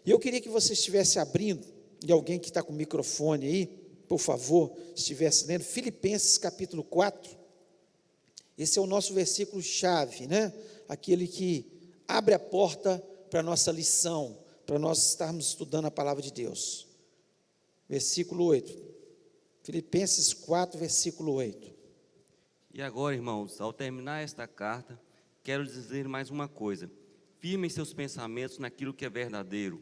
E eu queria que você estivesse abrindo, e alguém que está com o microfone aí, por favor, estivesse lendo, Filipenses capítulo 4, esse é o nosso versículo chave, né? Aquele que abre a porta para a nossa lição, para nós estarmos estudando a palavra de Deus. Versículo 8, Filipenses 4, versículo 8. E agora, irmãos, ao terminar esta carta, quero dizer mais uma coisa. Firmem seus pensamentos naquilo que é verdadeiro,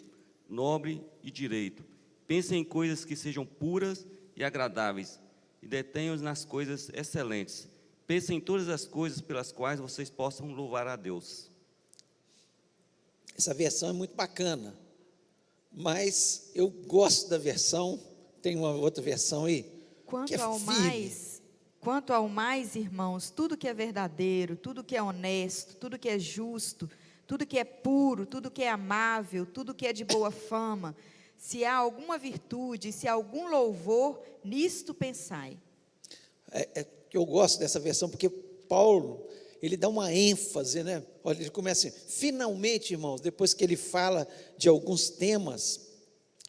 nobre e direito. Pensem em coisas que sejam puras e agradáveis, e detenham-os nas coisas excelentes. Pensem em todas as coisas pelas quais vocês possam louvar a Deus. Essa versão é muito bacana, mas eu gosto da versão, tem uma outra versão aí, que é firme. Quanto ao mais, irmãos, tudo que é verdadeiro, tudo que é honesto, tudo que é justo, tudo que é puro, tudo que é amável, tudo que é de boa fama, se há alguma virtude, se há algum louvor, nisto pensai. Eu gosto dessa versão, porque Paulo, ele dá uma ênfase, né? Olha, ele começa assim, finalmente, irmãos, depois que ele fala de alguns temas,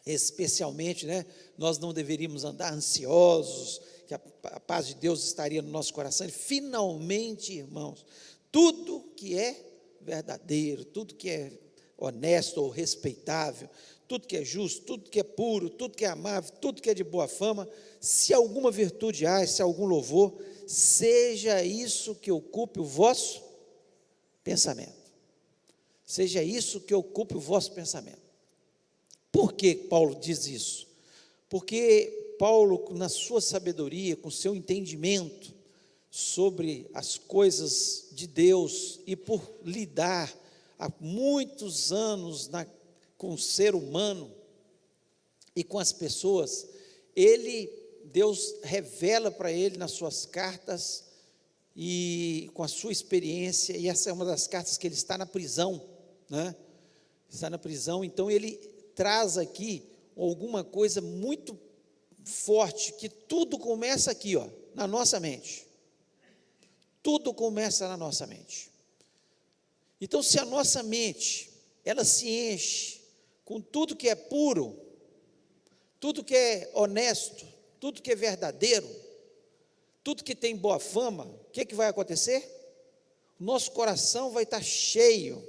especialmente, né? Nós não deveríamos andar ansiosos, que a paz de Deus estaria no nosso coração. E finalmente, irmãos, tudo que é verdadeiro, tudo que é honesto ou respeitável, tudo que é justo, tudo que é puro, tudo que é amável, tudo que é de boa fama, se alguma virtude há, se algum louvor, seja isso que ocupe o vosso pensamento. Seja isso que ocupe o vosso pensamento. Por que Paulo diz isso? Porque Paulo, na sua sabedoria, com seu entendimento sobre as coisas de Deus e por lidar há muitos anos com o ser humano e com as pessoas, Deus revela para ele nas suas cartas e com a sua experiência, e essa é uma das cartas que ele está na prisão, né? Está na prisão, então ele traz aqui alguma coisa muito forte, que tudo começa aqui, ó, na nossa mente. Tudo começa na nossa mente. Então, se a nossa mente, ela se enche com tudo que é puro, tudo que é honesto, tudo que é verdadeiro, tudo que tem boa fama, o que vai acontecer? O nosso coração vai estar cheio.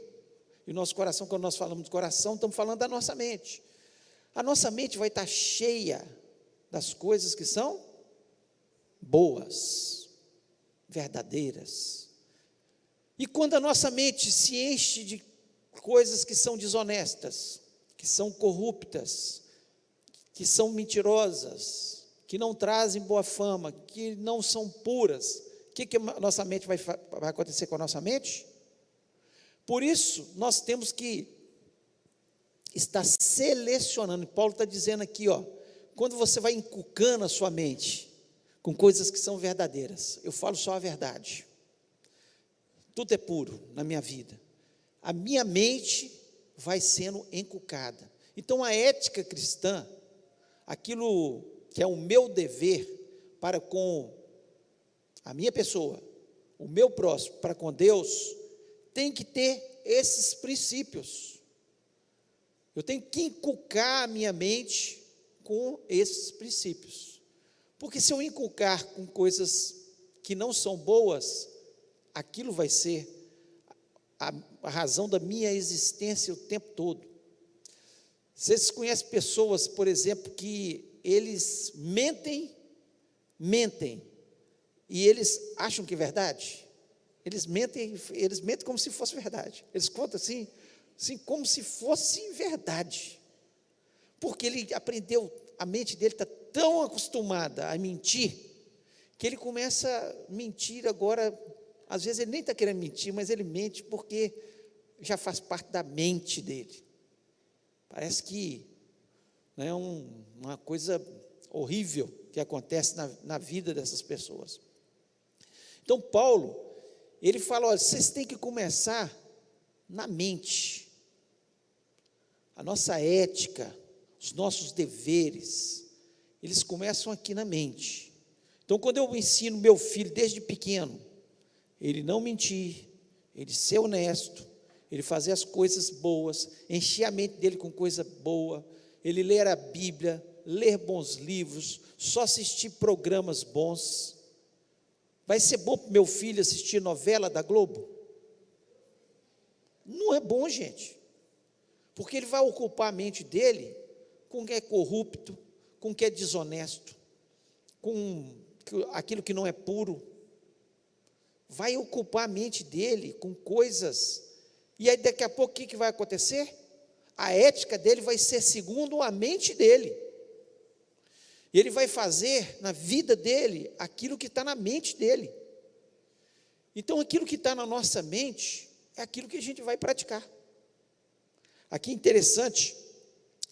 E o nosso coração, quando nós falamos de coração, estamos falando da nossa mente. A nossa mente vai estar cheia das coisas que são boas, verdadeiras. E quando a nossa mente se enche de coisas que são desonestas, que são corruptas, que são mentirosas, que não trazem boa fama, que não são puras, o que a nossa mente vai acontecer com a nossa mente? Por isso, nós temos que estar selecionando. Paulo está dizendo aqui, ó, quando você vai encucando a sua mente com coisas que são verdadeiras, eu falo só a verdade, tudo é puro na minha vida, a minha mente vai sendo encucada. Então a ética cristã, aquilo que é o meu dever para com a minha pessoa, o meu próximo, para com Deus, tem que ter esses princípios. Eu tenho que inculcar a minha mente com esses princípios. Porque se eu inculcar com coisas que não são boas, aquilo vai ser a razão da minha existência o tempo todo. Vocês conhecem pessoas, por exemplo, que eles mentem, e eles acham que é verdade? Eles mentem como se fosse verdade. Eles contam assim como se fosse verdade. Porque ele aprendeu, a mente dele está tão acostumada a mentir, que ele começa a mentir agora. Às vezes ele nem está querendo mentir, mas ele mente porque já faz parte da mente dele. Parece que é uma coisa horrível que acontece na vida dessas pessoas. Então Paulo, ele fala, olha, vocês têm que começar na mente. A nossa ética, os nossos deveres, eles começam aqui na mente. Então quando eu ensino meu filho desde pequeno, ele não mentir, ele ser honesto, ele fazer as coisas boas, encher a mente dele com coisa boa, ele ler a Bíblia, ler bons livros, só assistir programas bons. Vai ser bom para o meu filho assistir novela da Globo? Não é bom, gente, porque ele vai ocupar a mente dele com o que é corrupto, com o que é desonesto, com aquilo que não é puro. Vai ocupar a mente dele com coisas, e aí daqui a pouco o que vai acontecer? A ética dele vai ser segundo a mente dele, e ele vai fazer na vida dele aquilo que está na mente dele. Então aquilo que está na nossa mente é aquilo que a gente vai praticar. Aqui interessante,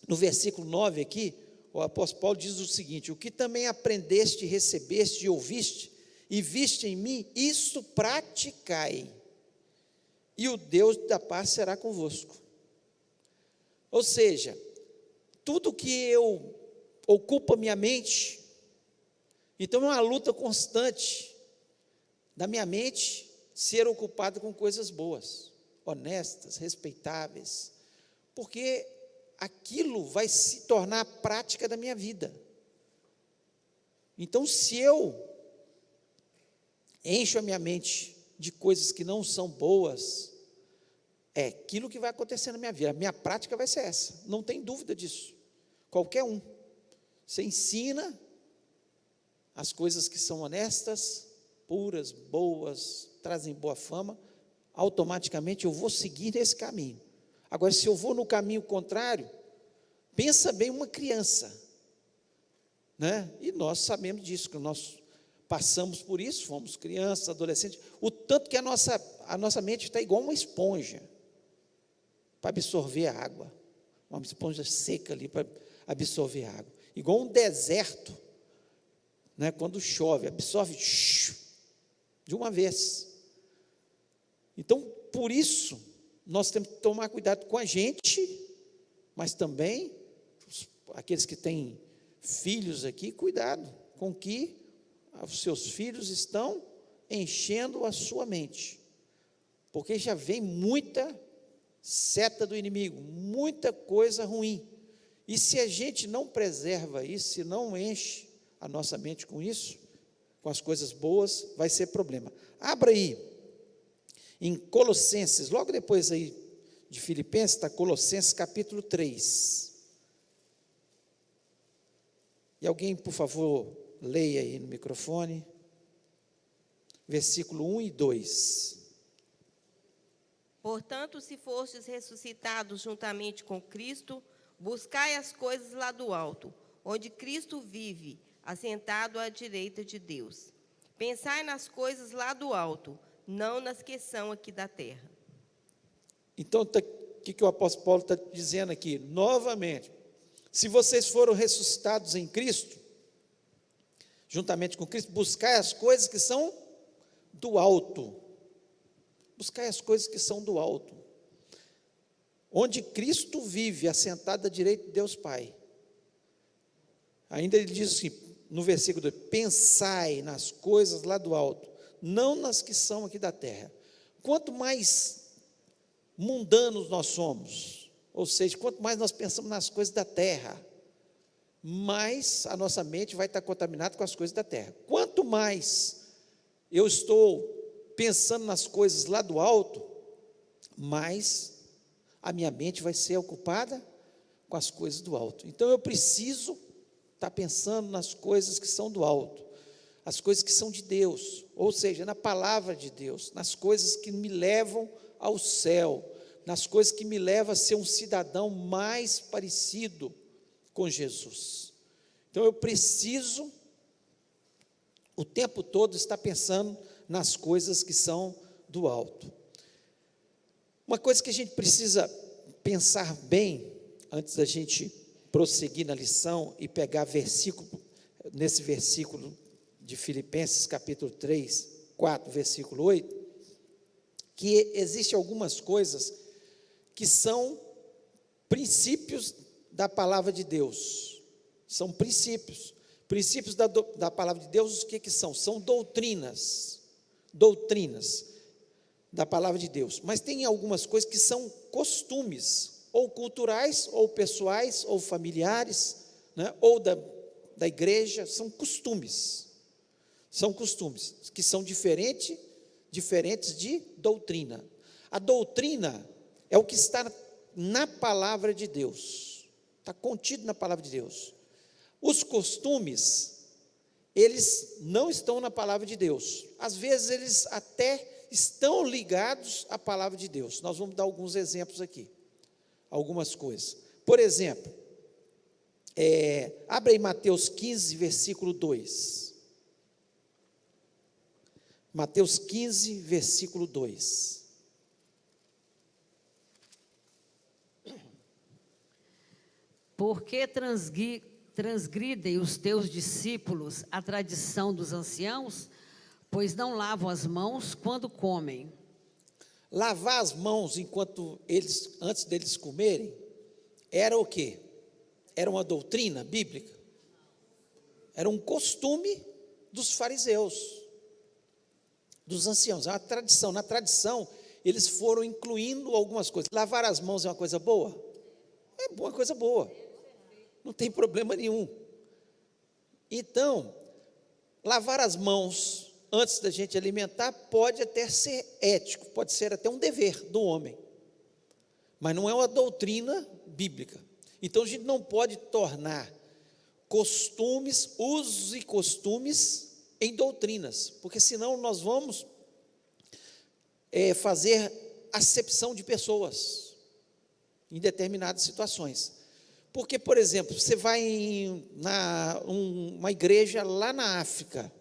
no versículo 9 aqui, o apóstolo Paulo diz o seguinte: o que também aprendeste, recebeste e ouviste, e viste em mim, isso praticai, e o Deus da paz será convosco. Ou seja, tudo que eu ocupa minha mente, então é uma luta constante da minha mente ser ocupada com coisas boas, honestas, respeitáveis, porque aquilo vai se tornar a prática da minha vida. Então, se eu encho a minha mente de coisas que não são boas, é aquilo que vai acontecer na minha vida. A minha prática vai ser essa, não tem dúvida disso. Qualquer um. Você ensina as coisas que são honestas, puras, boas, trazem boa fama, automaticamente eu vou seguir esse caminho. Agora, se eu vou no caminho contrário, pensa bem uma criança, né? E nós sabemos disso, que nós passamos por isso, fomos crianças, adolescentes, o tanto que a nossa mente está igual uma esponja, para absorver a água, uma esponja seca ali, para absorver a água, igual um deserto, né? Quando chove, absorve de uma vez. Então, por isso, nós temos que tomar cuidado com a gente, mas também, aqueles que têm filhos aqui, cuidado com que os seus filhos estão enchendo a sua mente, porque já vem muita seta do inimigo, muita coisa ruim, e se a gente não preserva isso, se não enche a nossa mente com isso, com as coisas boas, vai ser problema. Abra aí, em Colossenses, logo depois aí de Filipenses, está Colossenses capítulo 3, e alguém, por favor, leia aí no microfone, versículo 1 e 2. Portanto, se fostes ressuscitados juntamente com Cristo, buscai as coisas lá do alto, onde Cristo vive, assentado à direita de Deus. Pensai nas coisas lá do alto, não nas que são aqui da terra. Então, o que o apóstolo Paulo está dizendo aqui? Novamente, se vocês foram ressuscitados em Cristo, juntamente com Cristo, buscai as coisas que são do alto. Buscai as coisas que são do alto, onde Cristo vive, assentado à direita de Deus Pai. Ainda ele diz assim, no versículo 2, pensai nas coisas lá do alto, não nas que são aqui da terra. Quanto mais mundanos nós somos, ou seja, quanto mais nós pensamos nas coisas da terra, mais a nossa mente vai estar contaminada com as coisas da terra. Quanto mais eu estou pensando nas coisas lá do alto, mais a minha mente vai ser ocupada com as coisas do alto. Então eu preciso estar pensando nas coisas que são do alto, as coisas que são de Deus, ou seja, na palavra de Deus, nas coisas que me levam ao céu, nas coisas que me levam a ser um cidadão mais parecido com Jesus. Então eu preciso o tempo todo estar pensando nas coisas que são do alto. Uma coisa que a gente precisa pensar bem, antes da gente prosseguir na lição e pegar nesse versículo de Filipenses capítulo 3, 4, versículo 8, que existem algumas coisas que são princípios da palavra de Deus, são princípios da palavra de Deus. O que são? São doutrinas, da palavra de Deus. Mas tem algumas coisas que são costumes, ou culturais, ou pessoais, ou familiares, né? Ou da igreja, são costumes. São costumes que são diferentes de doutrina. A doutrina é o que está na palavra de Deus, está contido na palavra de Deus. Os costumes, eles não estão na palavra de Deus. Às vezes eles até estão ligados à palavra de Deus. Nós vamos dar alguns exemplos aqui, algumas coisas. Por exemplo, abre aí Mateus 15, versículo 2. Mateus 15, versículo 2. Porque transgridem os teus discípulos a tradição dos anciãos, pois não lavam as mãos quando comem. Lavar as mãos antes deles comerem, era o quê? Era uma doutrina bíblica? Era um costume dos fariseus, dos anciãos, é uma tradição. Na tradição, eles foram incluindo algumas coisas. Lavar as mãos é uma coisa boa? É uma coisa boa, não tem problema nenhum. Então, lavar as mãos antes da gente alimentar pode até ser ético, pode ser até um dever do homem, mas não é uma doutrina bíblica. Então a gente não pode tornar costumes, usos e costumes em doutrinas, porque senão nós vamos fazer acepção de pessoas em determinadas situações. Porque, por exemplo, você vai em uma igreja lá na África,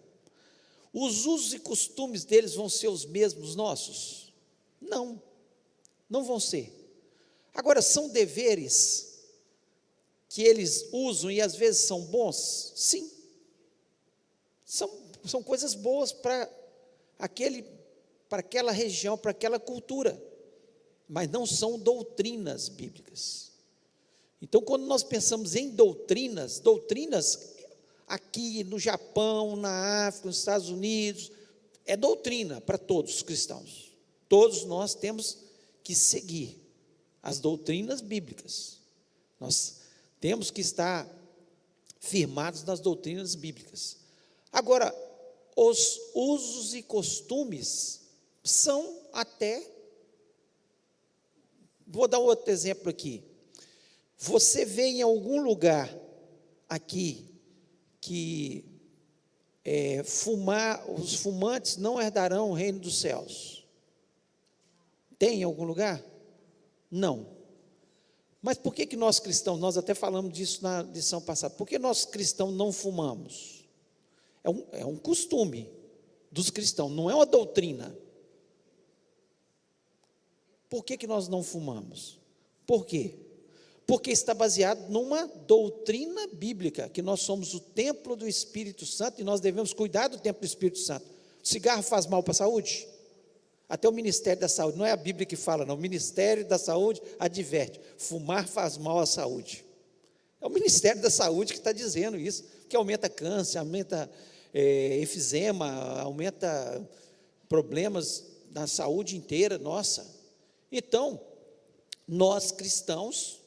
os usos e costumes deles vão ser os mesmos nossos? Não, não vão ser. Agora, são deveres que eles usam e às vezes são bons? Sim. São coisas boas para aquela região, para aquela cultura, mas não são doutrinas bíblicas. Então, quando nós pensamos em doutrinas aqui no Japão, na África, nos Estados Unidos, é doutrina para todos os cristãos. Todos nós temos que seguir as doutrinas bíblicas. Nós temos que estar firmados nas doutrinas bíblicas. Agora, os usos e costumes são até, vou dar outro exemplo aqui. Você vê em algum lugar aqui que os fumantes não herdarão o reino dos céus? Tem em algum lugar? Não. Mas por que nós cristãos, nós até falamos disso na lição passada, por que nós cristãos não fumamos? É um costume dos cristãos, não é uma doutrina. Por que nós não fumamos? Por quê? Porque está baseado numa doutrina bíblica, que nós somos o templo do Espírito Santo e nós devemos cuidar do templo do Espírito Santo. O cigarro faz mal para a saúde? Até o Ministério da Saúde, não é a Bíblia que fala, não, o Ministério da Saúde adverte, fumar faz mal à saúde. É o Ministério da Saúde que está dizendo isso, que aumenta câncer, aumenta efizema, aumenta problemas na saúde inteira, nossa. Então, nós cristãos,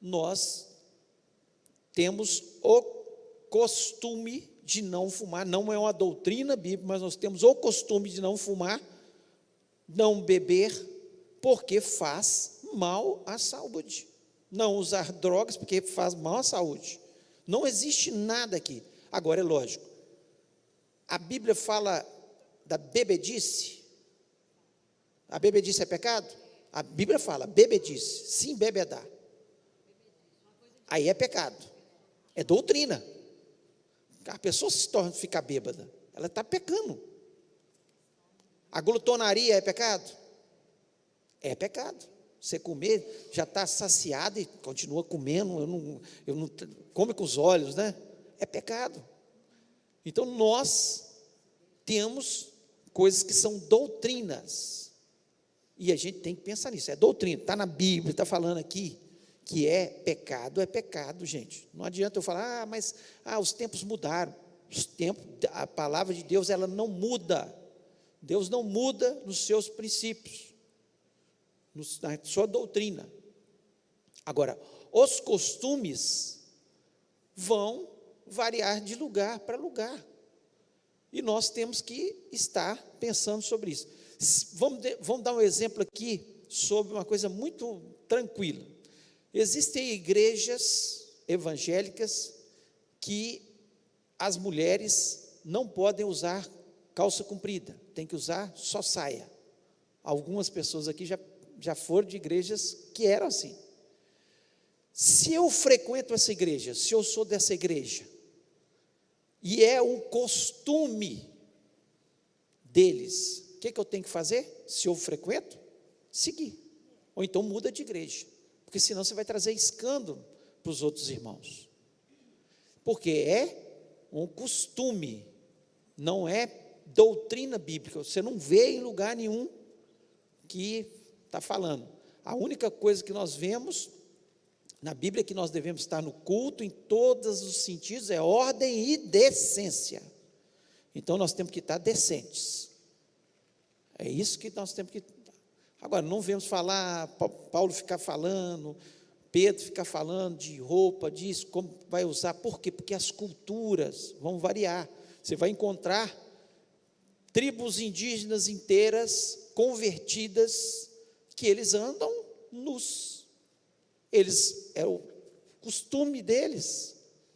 nós temos o costume de não fumar, não é uma doutrina bíblica, mas nós temos o costume de não fumar, não beber, porque faz mal à saúde. Não usar drogas, porque faz mal à saúde. Não existe nada aqui. Agora, é lógico, a Bíblia fala da bebedice. A bebedice é pecado? A Bíblia fala, bebedice, se embebedar. Aí é pecado, é doutrina. A pessoa se torna ficar bêbada, ela está pecando. A glutonaria é pecado? É pecado. Você comer, já está saciado e continua comendo, come com os olhos, né? É pecado. Então nós temos coisas que são doutrinas, e a gente tem que pensar nisso, é doutrina, está na Bíblia, está falando aqui, que é pecado, gente. Não adianta eu falar, os tempos mudaram. A palavra de Deus, ela não muda. Deus não muda nos seus princípios, na sua doutrina. Agora, os costumes vão variar de lugar para lugar. E nós temos que estar pensando sobre isso. Vamos dar um exemplo aqui sobre uma coisa muito tranquila. Existem igrejas evangélicas que as mulheres não podem usar calça comprida, tem que usar só saia. Algumas pessoas aqui já foram de igrejas que eram assim. Se eu frequento essa igreja, se eu sou dessa igreja, e é o costume deles, o que eu tenho que fazer? Se eu frequento, seguir. Ou então muda de igreja, porque senão você vai trazer escândalo para os outros irmãos. Porque é um costume, não é doutrina bíblica. Você não vê em lugar nenhum que está falando. A única coisa que nós vemos na Bíblia que nós devemos estar no culto em todos os sentidos é ordem e decência. Então nós temos que estar decentes. É isso que nós temos que. Agora, não vemos falar, Paulo ficar falando, Pedro ficar falando de roupa, disso, como vai usar. Por quê? Porque as culturas vão variar. Você vai encontrar tribos indígenas inteiras, convertidas, que eles andam nus. Eles, é o costume deles,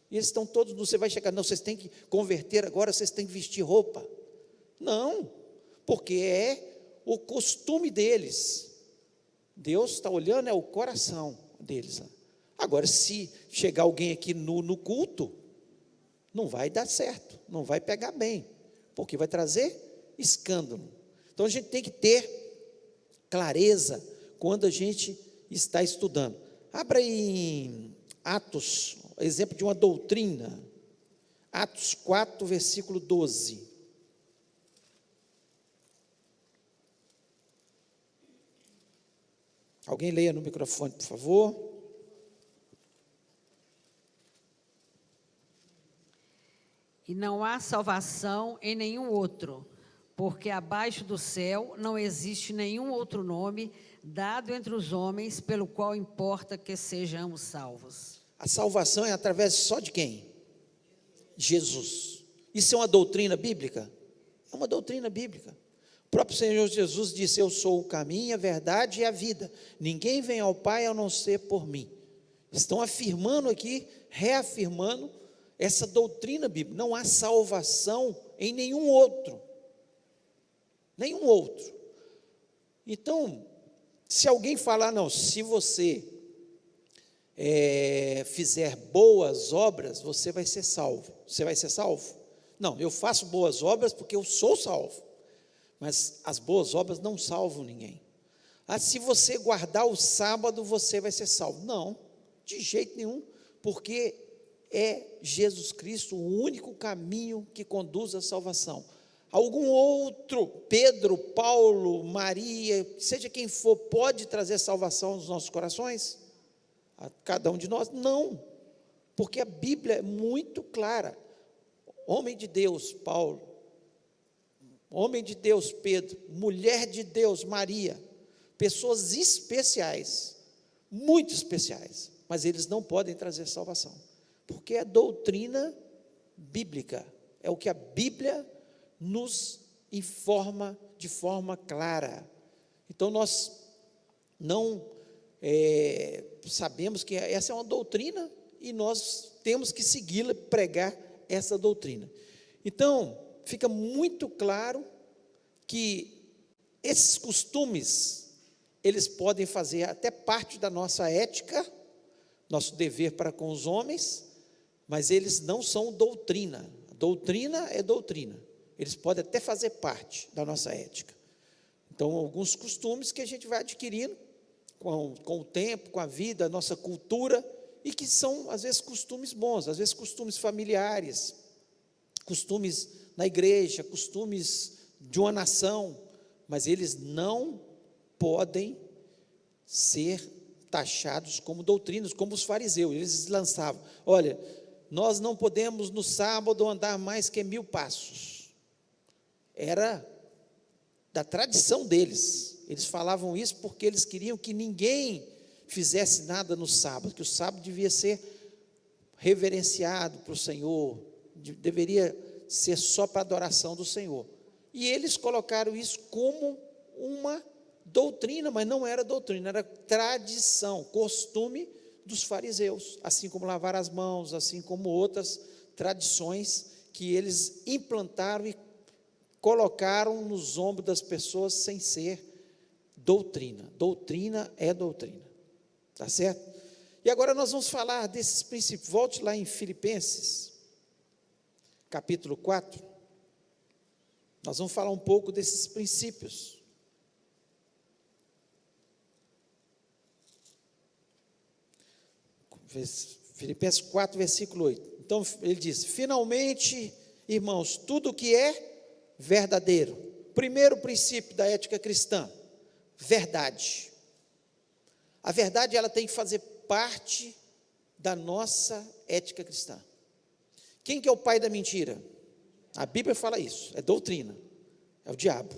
e eles estão todos nus. Você vai chegar, não, vocês têm que converter agora, vocês têm que vestir roupa. Não, porque é o costume deles. Deus está olhando, é o coração deles. Agora, se chegar alguém aqui no culto, não vai dar certo, não vai pegar bem, porque vai trazer escândalo. Então a gente tem que ter clareza quando a gente está estudando. Abra em Atos, exemplo de uma doutrina, Atos 4, versículo 12. Alguém leia no microfone, por favor. E não há salvação em nenhum outro, porque abaixo do céu não existe nenhum outro nome dado entre os homens pelo qual importa que sejamos salvos. A salvação é através só de quem? Jesus. Isso é uma doutrina bíblica? É uma doutrina bíblica. O próprio Senhor Jesus disse: eu sou o caminho, a verdade e a vida. Ninguém vem ao Pai a não ser por mim. Estão afirmando aqui, reafirmando essa doutrina bíblica. Não há salvação em nenhum outro. Nenhum outro. Então, se alguém falar, não, se você fizer boas obras, você vai ser salvo. Você vai ser salvo? Não, eu faço boas obras porque eu sou salvo. Mas as boas obras não salvam ninguém. Se você guardar o sábado, você vai ser salvo. Não, de jeito nenhum, porque é Jesus Cristo o único caminho que conduz à salvação. Algum outro, Pedro, Paulo, Maria, seja quem for, pode trazer salvação nos nossos corações? A cada um de nós? Não, porque a Bíblia é muito clara. Homem de Deus, Paulo, homem de Deus, Pedro, mulher de Deus, Maria, pessoas especiais, muito especiais, mas eles não podem trazer salvação, porque é doutrina bíblica, é o que a Bíblia nos informa de forma clara. Então nós não sabemos que essa é uma doutrina e nós temos que segui-la, pregar essa doutrina. Então fica muito claro que esses costumes, eles podem fazer até parte da nossa ética, nosso dever para com os homens, mas eles não são doutrina. Doutrina é doutrina. Eles podem até fazer parte da nossa ética. Então, alguns costumes que a gente vai adquirindo com o tempo, com a vida, a nossa cultura, e que são, às vezes, costumes bons, às vezes, costumes familiares, costumes na igreja, costumes de uma nação, mas eles não podem ser taxados como doutrinas, como os fariseus. Eles lançavam: olha, nós não podemos no sábado andar mais que 1000 passos. Era da tradição deles. Eles falavam isso porque eles queriam que ninguém fizesse nada no sábado, que o sábado devia ser reverenciado para o Senhor, deveria ser só para a adoração do Senhor. E eles colocaram isso como uma doutrina, mas não era doutrina, era tradição, costume dos fariseus, assim como lavar as mãos, assim como outras tradições que eles implantaram e colocaram nos ombros das pessoas sem ser doutrina. Doutrina é doutrina, tá certo? E agora nós vamos falar desses princípios. Volte lá em Filipenses, capítulo 4. Nós vamos falar um pouco desses princípios. Filipenses 4, versículo 8. Então, ele diz: finalmente, irmãos, tudo que é verdadeiro. Primeiro princípio da ética cristã: verdade. A verdade, ela tem que fazer parte da nossa ética cristã. Quem que é o pai da mentira? A Bíblia fala isso, é doutrina, é o diabo.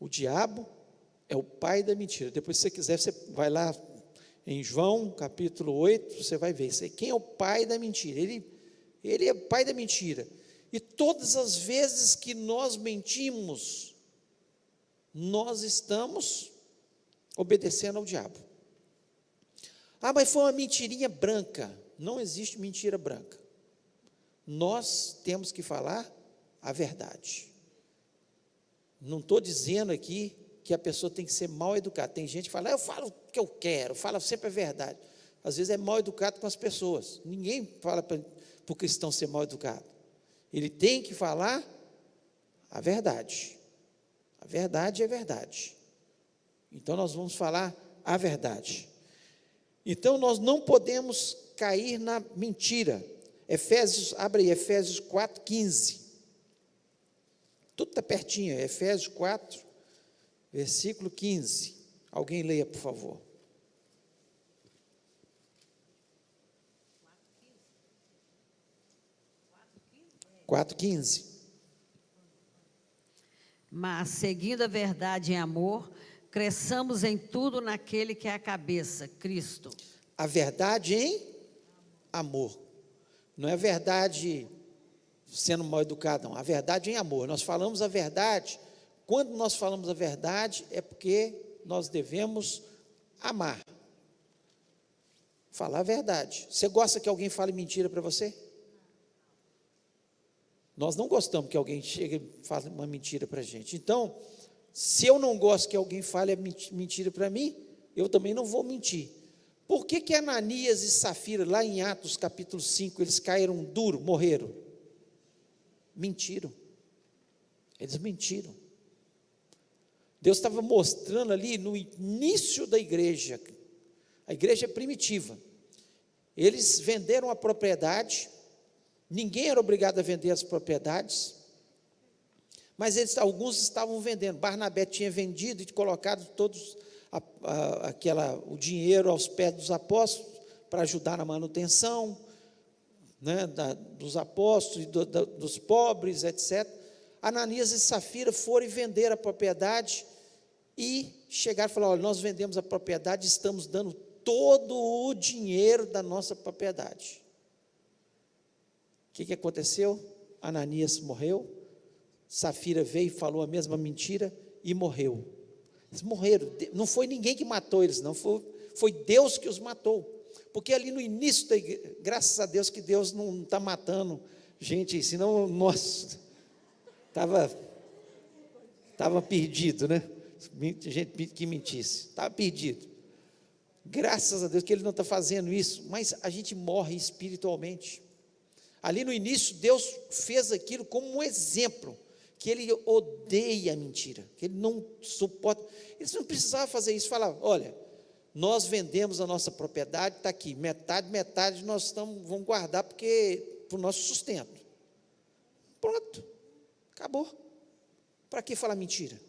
O diabo é o pai da mentira. Depois, se você quiser, você vai lá em João, capítulo 8, você vai ver isso aí. Quem é o pai da mentira? Ele é o pai da mentira. E todas as vezes que nós mentimos, nós estamos obedecendo ao diabo. Ah, mas foi uma mentirinha branca. Não existe mentira branca. Nós temos que falar a verdade. Não estou dizendo aqui que a pessoa tem que ser mal educada. Tem gente que fala: eu falo o que eu quero, fala sempre a verdade. Às vezes é mal educado com as pessoas. Ninguém fala para o cristão ser mal educado. Ele tem que falar a verdade. A verdade é verdade. Então nós vamos falar a verdade. Então nós não podemos cair na mentira. Abre aí, Efésios 4, 15. Tudo está pertinho, Efésios 4, versículo 15. Alguém leia, por favor. 4,15. Mas, seguindo a verdade em amor, cresçamos em tudo naquele que é a cabeça, Cristo. A verdade em amor. Não é verdade sendo mal educado, não. A verdade em amor. Nós falamos a verdade. Quando nós falamos a verdade, é porque nós devemos amar. Falar a verdade. Você gosta que alguém fale mentira para você? Nós não gostamos que alguém chegue e fale uma mentira para a gente. Então, se eu não gosto que alguém fale mentira para mim, eu também não vou mentir. Por que Ananias e Safira, lá em Atos capítulo 5, eles caíram duro, morreram? Mentiram. Eles mentiram. Deus estava mostrando ali no início da igreja, a igreja primitiva. Eles venderam a propriedade. Ninguém era obrigado a vender as propriedades, mas alguns estavam vendendo. Barnabé tinha vendido e colocado todos o dinheiro aos pés dos apóstolos para ajudar na manutenção, né, dos apóstolos, dos pobres, etc. Ananias e Safira foram e venderam a propriedade e chegaram e falaram: olha, nós vendemos a propriedade, estamos dando todo o dinheiro da nossa propriedade. O que aconteceu? Ananias morreu, Safira veio e falou a mesma mentira e morreu. Eles morreram. Não foi ninguém que matou eles, não, foi Deus que os matou. Porque ali no início da igreja, graças a Deus que Deus não está matando gente, senão nós estava perdido, né? Gente que mentisse, estava perdido. Graças a Deus que Ele não está fazendo isso, mas a gente morre espiritualmente. Ali no início, Deus fez aquilo como um exemplo, que Ele odeia a mentira, que Ele não suporta. Eles não precisavam fazer isso, falar: olha, nós vendemos a nossa propriedade, está aqui, metade nós vamos guardar para o nosso sustento. Pronto, acabou. Para que falar mentira?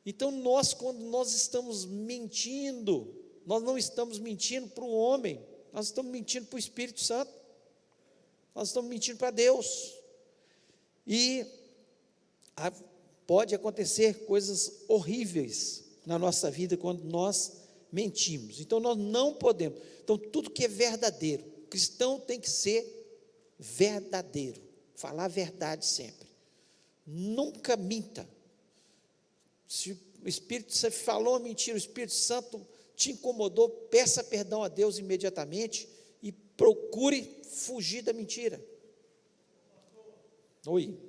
Então quando nós estamos mentindo, nós não estamos mentindo para o homem, nós estamos mentindo para o Espírito Santo. Nós estamos mentindo para Deus. E pode acontecer coisas horríveis na nossa vida quando nós mentimos. Então nós não podemos. Então tudo que é verdadeiro, cristão tem que ser verdadeiro, falar a verdade sempre. Nunca minta. Se o Espírito Santo falou a mentira, o Espírito Santo te incomodou, peça perdão a Deus imediatamente e procure fugir da mentira. Oi.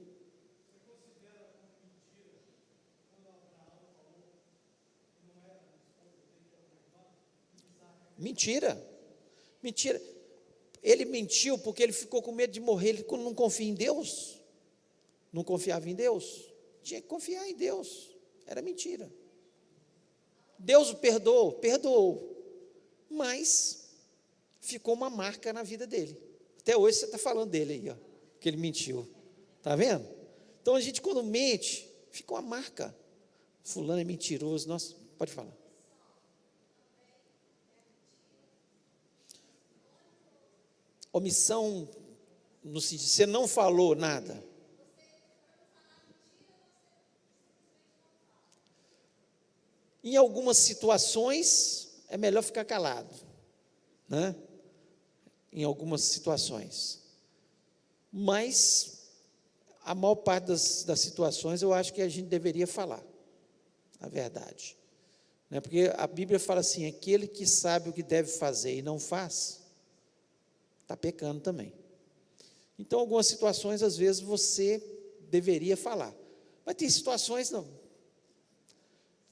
Mentira. Mentira. Ele mentiu porque ele ficou com medo de morrer. Ele não confia em Deus. Não confiava em Deus. Tinha que confiar em Deus. Era mentira. Deus o perdoou. Mas ficou uma marca na vida dele. Até hoje você está falando dele aí, ó, que ele mentiu. Está vendo? Então a gente, quando mente, fica uma marca. Fulano é mentiroso. Nossa, pode falar. Omissão, no sentido, você não falou nada. Em algumas situações, é melhor ficar calado, né? Em algumas situações. Mas, a maior parte das situações, eu acho que a gente deveria falar a verdade. Né? Porque a Bíblia fala assim, aquele que sabe o que deve fazer e não faz, está pecando também. Então, algumas situações, às vezes, você deveria falar. Mas tem situações, não.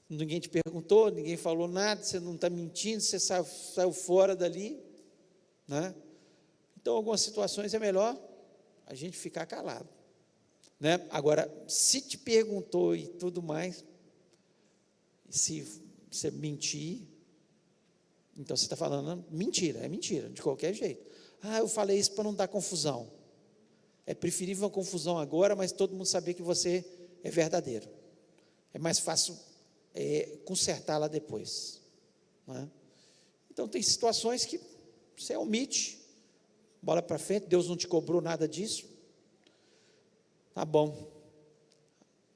Ninguém te perguntou, ninguém falou nada, você não está mentindo, você saiu fora dali, né? Então, algumas situações é melhor a gente ficar calado, né? Agora, se te perguntou e tudo mais, se você mentir, então você está falando mentira, é mentira, de qualquer jeito. Eu falei isso para não dar confusão. É preferível uma confusão agora, mas todo mundo saber que você é verdadeiro. É mais fácil consertá-la depois, né? Então tem situações que você omite, bola para frente, Deus não te cobrou nada disso, tá bom,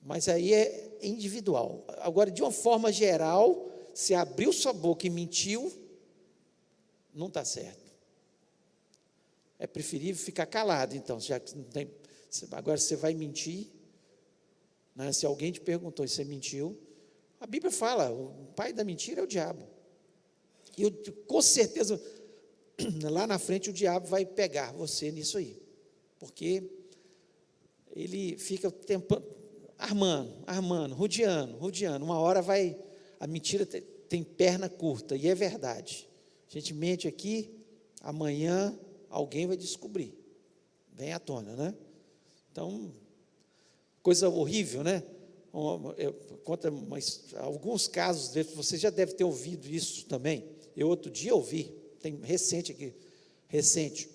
mas aí é individual. Agora, de uma forma geral, se abriu sua boca e mentiu, não está certo. É preferível ficar calado, então, já que não tem, agora você vai mentir, né? Se alguém te perguntou e você mentiu, a Bíblia fala, o pai da mentira é o diabo. E com certeza, lá na frente o diabo vai pegar você nisso aí. Porque ele fica o tempo armando, rodeando. Uma hora vai, a mentira tem perna curta, e é verdade. A gente mente aqui, amanhã alguém vai descobrir. Vem à tona, né? Então, coisa horrível, né? Conta alguns casos, você já deve ter ouvido isso também. Eu outro dia ouvi, tem recente,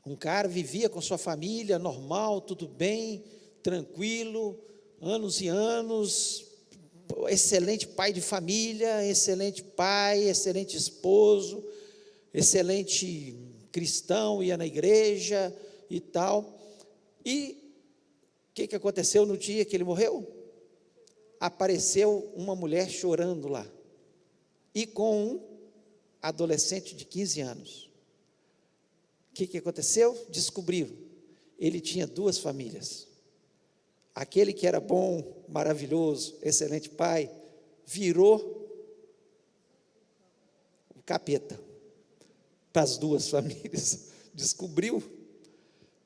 um cara vivia com sua família, normal, tudo bem, tranquilo, anos e anos, excelente pai de família, excelente pai, excelente esposo, excelente cristão, ia na igreja e tal. E o que aconteceu no dia que ele morreu? Apareceu uma mulher chorando lá, e com um adolescente de 15 anos. O que aconteceu? Descobriram, ele tinha 2 famílias. Aquele que era bom, maravilhoso, excelente pai, virou o capeta para as 2 famílias. Descobriu.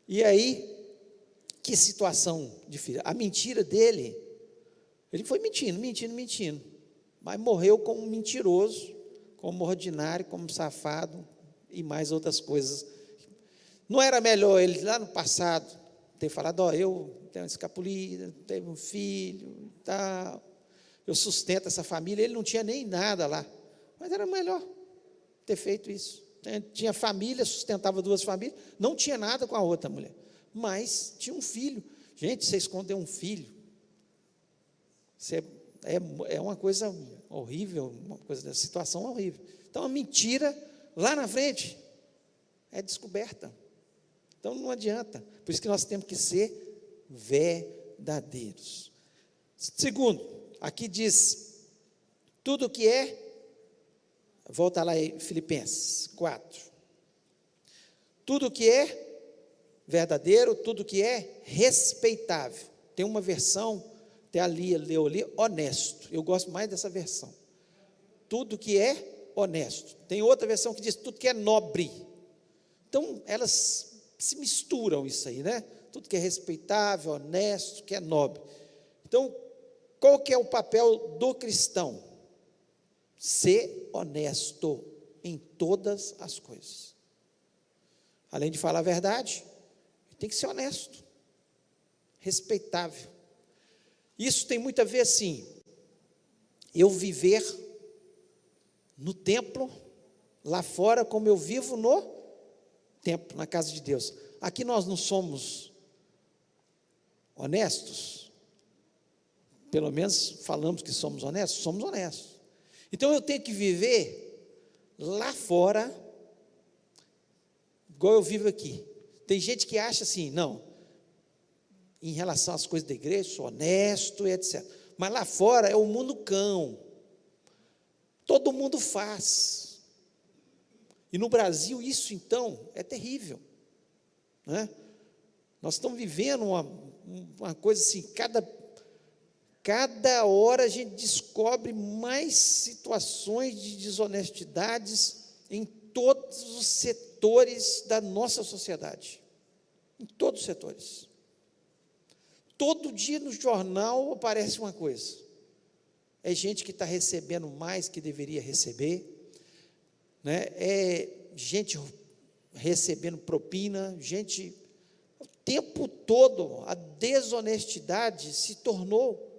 E aí, que situação difícil. A mentira dele, ele foi mentindo, mas morreu como um mentiroso, como ordinário, como safado e mais outras coisas. Não era melhor ele, lá no passado, ter falado, eu tenho uma escapulia, tenho um filho e tal, eu sustento essa família. Ele não tinha nem nada lá, mas era melhor ter feito isso. Tinha família, sustentava 2 famílias, não tinha nada com a outra mulher, mas tinha um filho. Gente, você esconder um filho, é uma coisa horrível, uma situação horrível. Então, a mentira, lá na frente, é descoberta. Então, não adianta. Por isso que nós temos que ser verdadeiros. Segundo, aqui diz, tudo que é, volta lá em Filipenses 4, tudo que é verdadeiro, tudo que é respeitável. Tem uma versão, até ali, leu ali, honesto. Eu gosto mais dessa versão. Tudo que é honesto. Tem outra versão que diz tudo que é nobre. Então, elas se misturam isso aí, né? Tudo que é respeitável, honesto, que é nobre. Então, qual que é o papel do cristão? Ser honesto em todas as coisas. Além de falar a verdade, tem que ser honesto, respeitável. Isso tem muito a ver, assim, eu viver no templo, lá fora, como eu vivo no templo, na casa de Deus. Aqui nós não somos honestos, pelo menos falamos que somos honestos. Então eu tenho que viver lá fora, igual eu vivo aqui. Tem gente que acha assim, não, em relação às coisas da igreja, sou honesto e etc. Mas lá fora é o mundo cão. Todo mundo faz. E no Brasil isso, então, é terrível. Né? Nós estamos vivendo uma coisa assim, cada hora a gente descobre mais situações de desonestidades em todos os setores da nossa sociedade. Em todos os setores. Todo dia no jornal aparece uma coisa. É gente que está recebendo mais que deveria receber, né? É gente recebendo propina, gente, o tempo todo, a desonestidade se tornou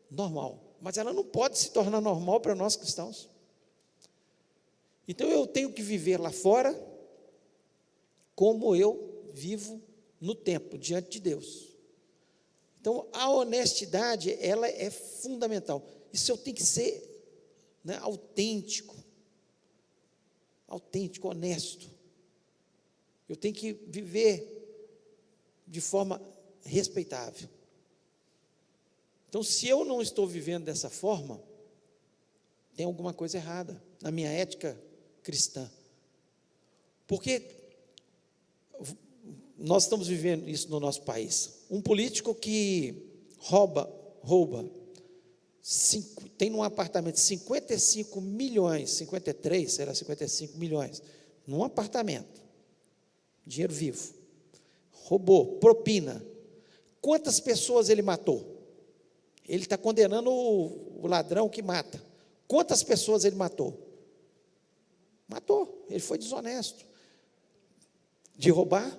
normal, mas ela não pode se tornar normal para nós cristãos. Então eu tenho que viver lá fora, como eu vivo no templo, diante de Deus. Então a honestidade, ela é fundamental. Isso eu tenho que ser, né, autêntico, honesto. Eu tenho que viver de forma respeitável. Então, se eu não estou vivendo dessa forma, tem alguma coisa errada na minha ética cristã. Porque nós estamos vivendo isso no nosso país. Um político que rouba, tem num apartamento 55 milhões, 53, será 55 milhões, num apartamento, dinheiro vivo, roubou, propina. Quantas pessoas ele matou? Ele está condenando o ladrão que mata. Quantas pessoas ele matou? Matou, ele foi desonesto de roubar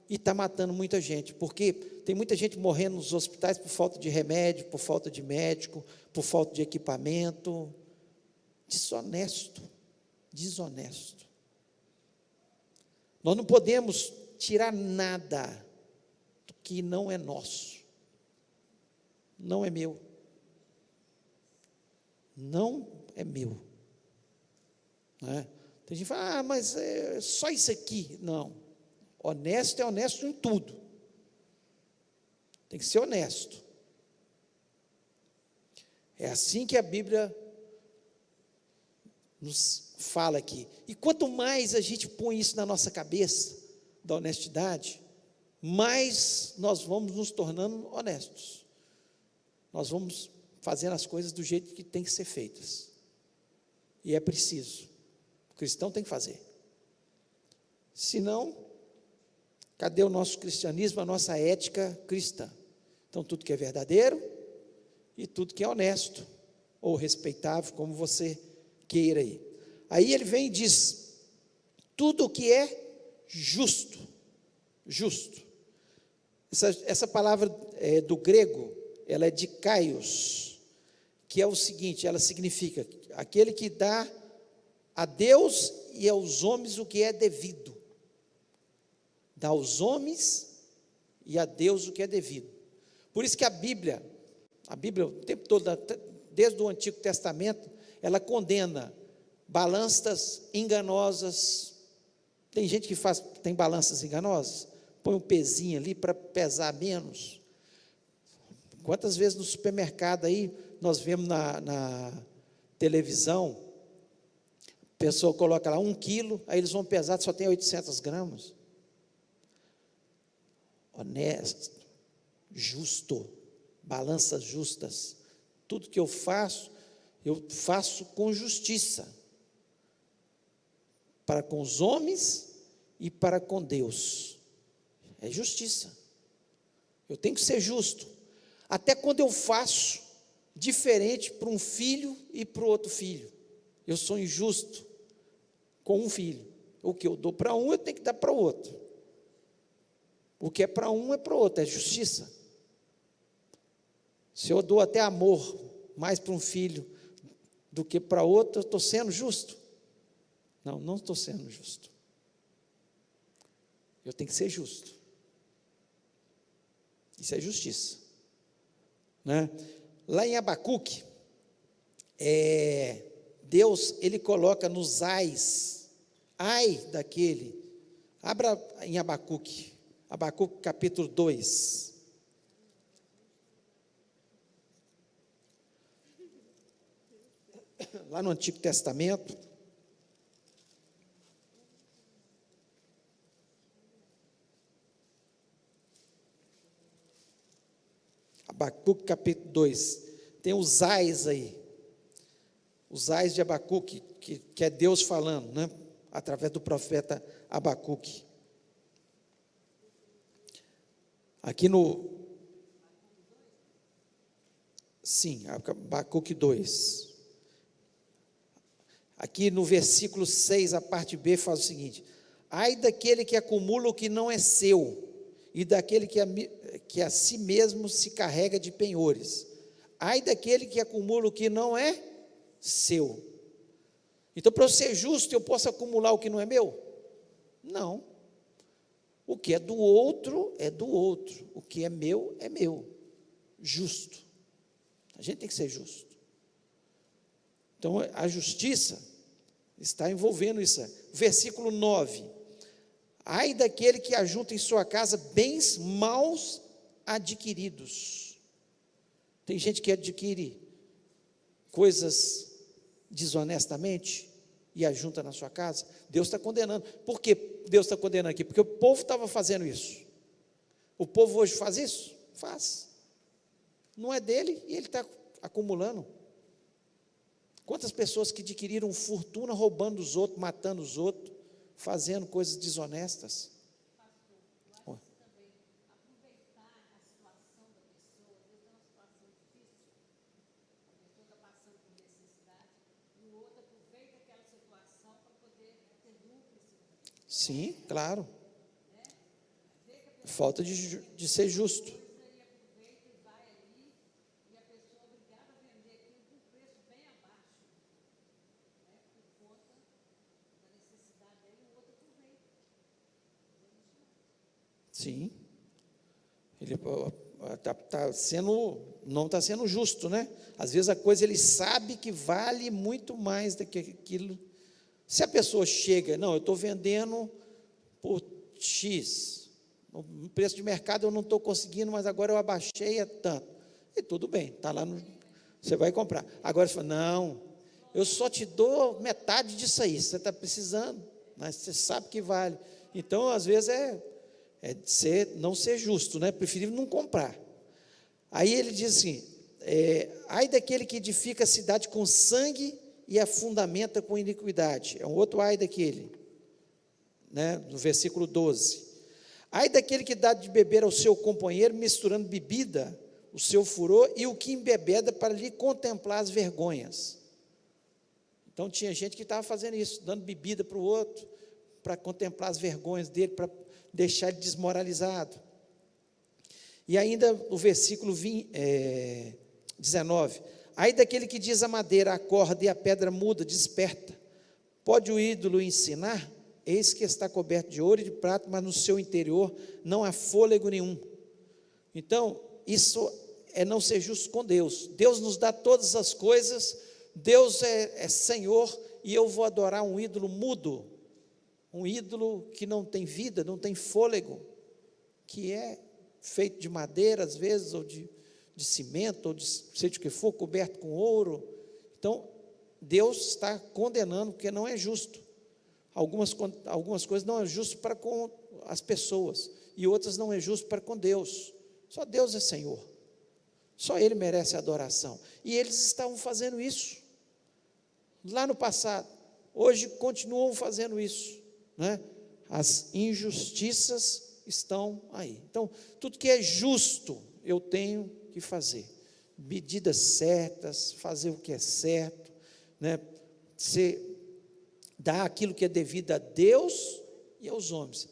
e está matando muita gente, porque tem muita gente morrendo nos hospitais por falta de remédio, por falta de médico, por falta de equipamento. Desonesto. Nós não podemos tirar nada que não é nosso. Não é meu. Não é meu. Né? Tem gente que fala, mas é só isso aqui. Não. Honesto é honesto em tudo. Tem que ser honesto. É assim que a Bíblia nos fala aqui. E quanto mais a gente põe isso na nossa cabeça, da honestidade, mais nós vamos nos tornando honestos. Nós vamos fazendo as coisas do jeito que tem que ser feitas. E é preciso. O cristão tem que fazer. Senão, cadê o nosso cristianismo, a nossa ética cristã? Então, tudo que é verdadeiro e tudo que é honesto ou respeitável, como você queira aí. Aí ele vem e diz, tudo que é justo. Essa palavra do grego, ela é dikaios, que é o seguinte, ela significa aquele que dá a Deus e aos homens o que é devido. Dá aos homens e a Deus o que é devido. Por isso que a Bíblia o tempo todo, desde o Antigo Testamento, ela condena balanças enganosas. Tem gente que tem balanças enganosas, põe um pezinho ali para pesar menos. Quantas vezes no supermercado aí, nós vemos na televisão, a pessoa coloca lá 1 quilo, aí eles vão pesar, só tem 800 gramas. Honesto, justo, balanças justas. Tudo que eu faço com justiça, para com os homens e para com Deus. É justiça. Eu tenho que ser justo. Até quando eu faço diferente para um filho e para o outro filho. Eu sou injusto com um filho. O que eu dou para um, eu tenho que dar para o outro. O que é para um, é para o outro, é justiça. Se eu dou até amor mais para um filho do que para outro, eu estou sendo justo? Não, não estou sendo justo. Eu tenho que ser justo. Isso é justiça. Né? Lá em Abacuque, Deus, ele coloca nos ais, ai daquele, abra em Abacuque capítulo 2, lá no Antigo Testamento, Abacuque capítulo 2, tem os ais aí, os ais de Abacuque, que é Deus falando, né? Através do profeta Abacuque. Aqui Abacuque 2. Aqui no versículo 6, a parte B, faz o seguinte: ai daquele que acumula o que não é seu, e daquele que a si mesmo se carrega de penhores. Ai daquele que acumula o que não é seu. Então, para eu ser justo, eu posso acumular o que não é meu? Não. O que é do outro, é do outro. O que é meu, é meu. Justo. A gente tem que ser justo. Então, a justiça está envolvendo isso. Versículo 9. Ai daquele que ajunta em sua casa bens maus adquiridos. Tem gente que adquire coisas desonestamente e ajunta na sua casa. Deus está condenando. Por que Deus está condenando aqui? Porque o povo estava fazendo isso. O povo hoje faz isso? Faz. Não é dele e ele está acumulando. Quantas pessoas que adquiriram fortuna roubando os outros, matando os outros, fazendo coisas desonestas? Sim, claro. Falta de ser justo. Sim. Ele não está sendo justo, né? Às vezes a coisa ele sabe que vale muito mais do que aquilo. Se a pessoa chega, não, eu estou vendendo por X, no preço de mercado eu não estou conseguindo, mas agora eu abaixei a tanto. E tudo bem, está lá, você vai comprar. Agora você fala, não, eu só te dou metade disso aí, você está precisando, mas você sabe que vale. Então, às vezes, não ser justo, né? Preferível não comprar. Aí ele diz assim, ai daquele que edifica a cidade com sangue e a fundamenta com iniquidade. É um outro ai daquele, né? No versículo 12. Ai daquele que dá de beber ao seu companheiro, misturando bebida, o seu furor, e o que embebeda para lhe contemplar as vergonhas. Então tinha gente que estava fazendo isso, dando bebida para o outro, para contemplar as vergonhas dele, para deixar ele desmoralizado. E ainda o versículo 19. Ai daquele que diz a madeira, acorda, e a pedra muda, desperta. Pode o ídolo ensinar? Eis que está coberto de ouro e de prata, mas no seu interior não há fôlego nenhum. Então, isso é não ser justo com Deus. Deus nos dá todas as coisas, Deus é Senhor, e eu vou adorar um ídolo mudo, um ídolo que não tem vida, não tem fôlego, que é feito de madeira, às vezes, ou de de cimento, ou de seja o que for, coberto com ouro. Então, Deus está condenando, porque não é justo. Algumas coisas não é justo para com as pessoas, e outras não é justo para com Deus. Só Deus é Senhor. Só Ele merece adoração. E eles estavam fazendo isso lá no passado. Hoje continuam fazendo isso, né? As injustiças estão aí. Então, tudo que é justo, eu tenho que fazer. Medidas certas, fazer o que é certo, né? Dar aquilo que é devido a Deus e aos homens.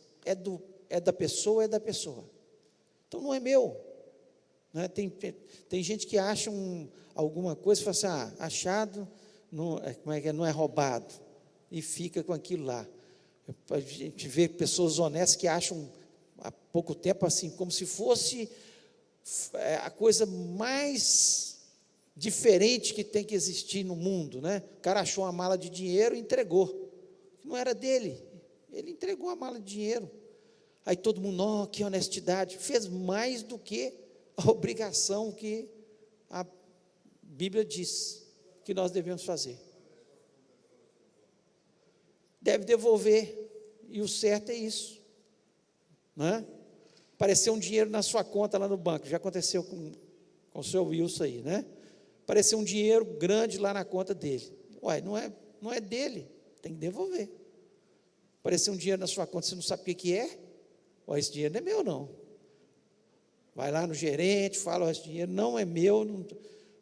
É da pessoa, é da pessoa. Então, não é meu. Né? Tem gente que acha alguma coisa e fala assim, achado, não é roubado, e fica com aquilo lá. A gente vê pessoas honestas que acham, há pouco tempo, assim, como se fosse a coisa mais diferente que tem que existir no mundo, né? O cara achou uma mala de dinheiro e entregou. Não era dele, ele entregou a mala de dinheiro. Aí todo mundo, que honestidade, fez mais do que a obrigação que a Bíblia diz que nós devemos fazer. Deve devolver, e o certo é isso, né? Apareceu um dinheiro na sua conta lá no banco, já aconteceu com o seu Wilson aí, né? Apareceu um dinheiro grande lá na conta dele. Não é dele, tem que devolver. Apareceu um dinheiro na sua conta, você não sabe o que é? Esse dinheiro não é meu, não. Vai lá no gerente, fala, esse dinheiro não é meu,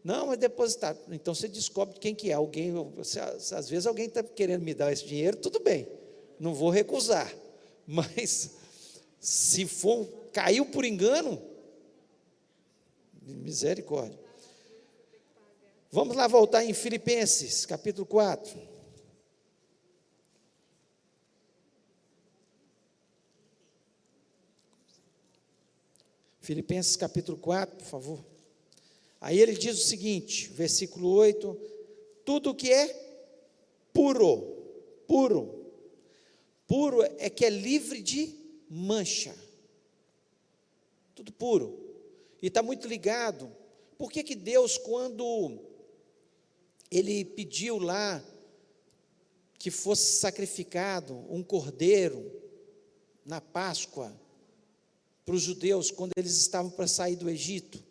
não é depositado. Então você descobre quem que é. Às vezes alguém está querendo me dar esse dinheiro, tudo bem, não vou recusar. Mas se caiu por engano, misericórdia. Vamos lá voltar em Filipenses, capítulo 4. Filipenses capítulo 4, por favor. Aí ele diz o seguinte, versículo 8: tudo que é puro é que é livre de mancha. Tudo puro. E está muito ligado. Por que Deus, quando Ele pediu lá que fosse sacrificado um cordeiro na Páscoa, para os judeus, quando eles estavam para sair do Egito, o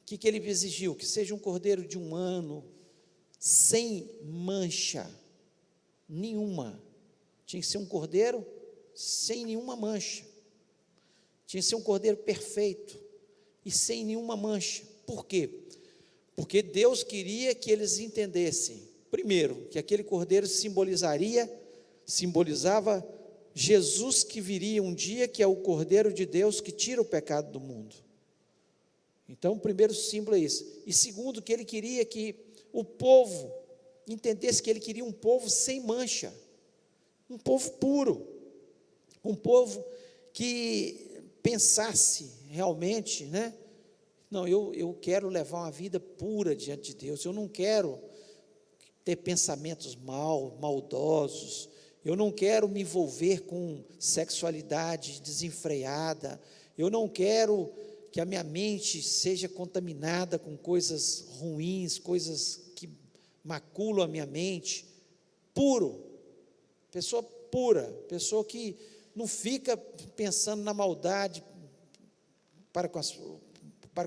que ele exigiu? Que seja um cordeiro de 1 ano, sem mancha nenhuma. Tinha que ser um cordeiro sem nenhuma mancha. Tinha que ser um cordeiro perfeito e sem nenhuma mancha. Por quê? Porque Deus queria que eles entendessem, primeiro, que aquele cordeiro simbolizava Jesus que viria um dia, que é o Cordeiro de Deus que tira o pecado do mundo. Então, o primeiro símbolo é isso. E segundo, que ele queria que o povo entendesse que ele queria um povo sem mancha, um povo puro, um povo que pensasse realmente, né? Não, eu quero levar uma vida pura diante de Deus, eu não quero ter pensamentos maldosos, eu não quero me envolver com sexualidade desenfreada, eu não quero que a minha mente seja contaminada com coisas ruins, coisas que maculam a minha mente. Puro, pessoa pura, pessoa que não fica pensando na maldade para com